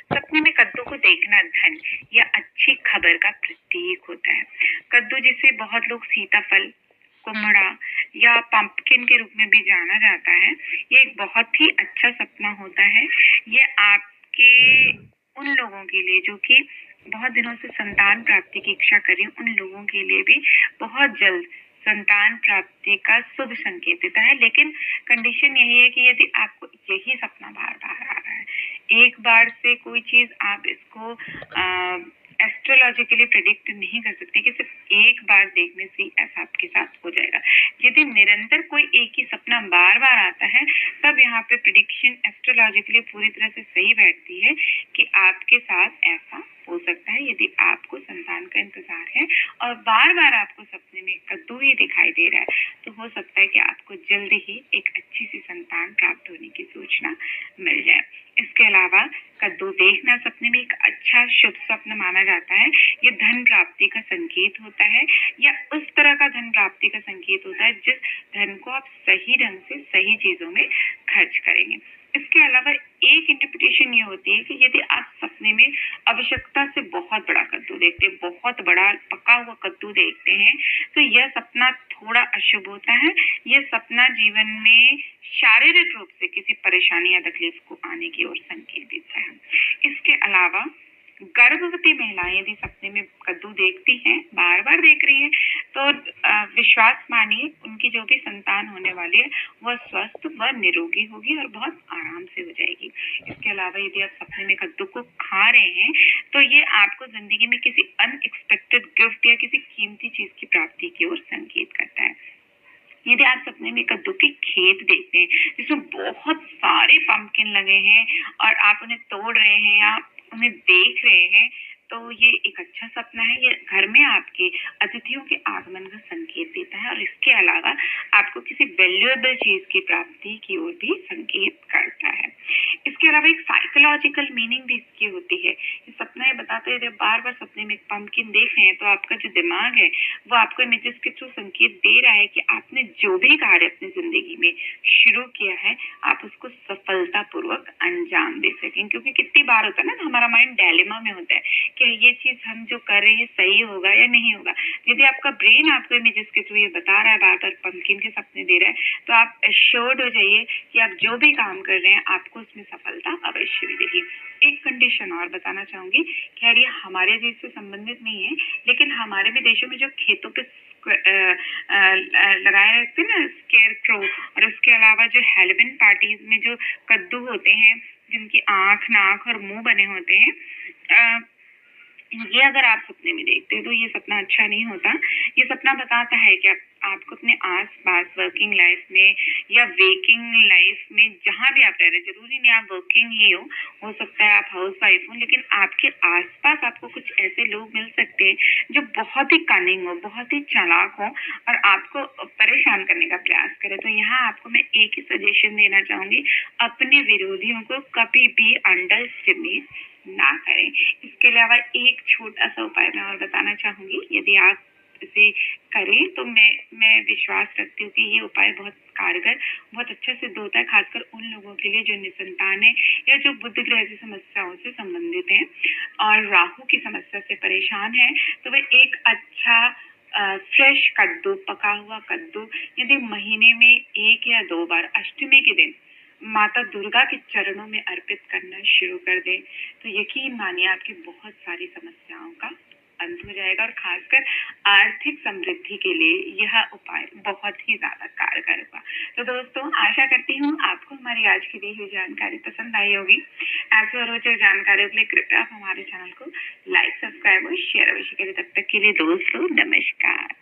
सपने में कद्दू को देखना धन या अच्छी खबर का प्रतीक होता है। कद्दू जिसे बहुत लोग सीताफल, कुम्हड़ा या पंपकिन के रूप में भी जाना जाता है, ये एक बहुत ही अच्छा सपना होता है। ये आपके उन लोगों के लिए जो कि बहुत दिनों से संतान प्राप्ति की इच्छा करें, उन लोगों के लिए भी बहुत जल्द संतान प्राप्ति का शुभ संकेत देता है। लेकिन कंडीशन यही है कि यदि आपको यही सपना बार बार आ रहा है, एक बार से कोई चीज आप इसको एस्ट्रोलॉजिकली प्रेडिक्ट नहीं कर सकते कि सिर्फ एक बार देखने से ऐसा आपके साथ हो जाएगा। यदि निरंतर कोई एक ही सपना बार बार आता है, तब यहाँ पे प्रेडिक्शन एस्ट्रोलॉजिकली पूरी तरह से सही बैठती है कि आपके साथ ऐसा हो सकता है। यदि आपको संतान का इंतजार है और बार बार आपको सपने में कद्दू ही दिखाई दे रहा है, तो हो सकता है कि आपको जल्द ही एक अच्छी सी संतान प्राप्त होने की सूचना मिल जाए। इसके अलावा कद्दू देखना सपने में एक अच्छा शुभ स्वप्न माना जाता है। ये धन प्राप्ति का संकेत होता है या उस तरह का धन प्राप्ति का संकेत होता है जिस धन को आप सही ढंग से सही चीजों में खर्च करेंगे। इसके अलावा एक इंटरप्रिटेशन ये होती है कि यदि आप सपने में आवश्यकता से बहुत बड़ा कद्दू देखते हैं, बहुत बड़ा पका हुआ कद्दू देखते हैं, तो यह सपना थोड़ा अशुभ होता है। यह सपना जीवन में शारीरिक रूप से किसी परेशानी या तकलीफ को आने की ओर संकेत देता है। इसके अलावा गर्भवती महिलाएं यदि सपने में कद्दू देखती हैं, बार बार देख रही हैं, तो विश्वास मानिए उनकी जो भी संतान होने वाली है वह स्वस्थ व निरोगी होगी और बहुत आराम से हो जाएगी। इसके अलावा यदि आप सपने में कद्दू को खा रहे हैं, तो ये आपको जिंदगी में किसी अनएक्सपेक्टेड गिफ्ट या किसी कीमती चीज की प्राप्ति की ओर संकेत करता है। यदि आप सपने में कद्दू के खेत देखते हैं जिसमें बहुत सारे पंपकिन लगे हैं और आप उन्हें तोड़ रहे हैं या उन्हें देख रहे हैं, तो ये एक अच्छा सपना है। ये घर में आपके अतिथियों के आगमन का संकेत देता है और इसके अलावा आपको किसी वैल्यूएबल चीज की प्राप्ति की ओर भी संकेत करता है। इसके अलावा एक साइकोलॉजिकल मीनिंग भी इसकी होती है। ये सपना ये बताते हैं, बार बार सपने में एक पंपकिन देख रहे हैं, तो आपका जो दिमाग है वो आपको इमेजेस के थ्रू संकेत दे रहा है कि आपने जो भी कार्य अपनी जिंदगी में शुरू किया है, आप उसको सफलतापूर्वक अंजाम दे सकें। क्योंकि कितनी बार होता है ना, हमारा माइंड डायलेमा में होता है कि ये चीज हम जो कर रहे हैं सही होगा या नहीं होगा। यदि आपका ब्रेन आपको इमेजेस के थ्रू ये बता रहा है, बार बार पंपकिन के सपने दे रहा है, तो आप एश्योर्ड हो जाइए कि आप जो भी काम कर रहे हैं आपको उसमें सफलता अवश्य मिलेगी। एक कंडीशन और बताना चाहूंगी, खैर ये हमारे देश से संबंधित नहीं है, लेकिन हमारे भी देशों में जो खेतों पे लगाए रहते हैं ना स्केयर क्रो, और उसके अलावा जो हेलोविन पार्टीज में जो कद्दू होते हैं जिनकी आंख, नाक और मुंह बने होते हैं, ये अगर आप सपने में देखते हैं तो ये सपना अच्छा नहीं होता। ये सपना बताता है कि आपको अपने आस पास वर्किंग लाइफ में या वेकिंग लाइफ में जहाँ भी आप रह रहे हैं, जरूरी नहीं आप वर्किंग ही हो सकता है आप हाउस वाइफ हो, लेकिन आपके आसपास आपको कुछ ऐसे लोग मिल सकते हैं जो बहुत ही कनिंग हो, बहुत ही चालाक हो और आपको परेशान करने का प्रयास करे। तो यहाँ आपको मैं एक ही सजेशन देना चाहूंगी, अपने विरोधियों को कभी भी अंडर एस्टिमेट ना करें। इसके अलावा एक छोटा सा उपाय मैं और बताना चाहूंगी, यदि आप इसे करें तो मैं विश्वास रखती हूँ कि ये उपाय बहुत कारगर, बहुत अच्छा सिद्ध होता है, खासकर उन लोगों के लिए जो निसंतान है या जो बुध ग्रह की समस्याओं से संबंधित है और राहु की समस्या से परेशान है। तो वह एक अच्छा फ्रेश कद्दू, पका हुआ कद्दू यदि महीने में 1 या 2 बार अष्टमी के दिन माता दुर्गा के चरणों में अर्पित करना शुरू कर दें, तो यकीन मानिए आपकी बहुत सारी समस्याओं का अंत हो जाएगा और खासकर आर्थिक समृद्धि के लिए यह उपाय बहुत ही ज्यादा कारगर होगा। तो दोस्तों, आशा करती हूँ आपको हमारी आज की दी हुई जानकारी पसंद आई होगी। ऐसे और रोचक जानकारियों के लिए कृपया आप हमारे चैनल को लाइक, सब्सक्राइब और शेयर अवश्य करें। तब तक के लिए दोस्तों, नमस्कार।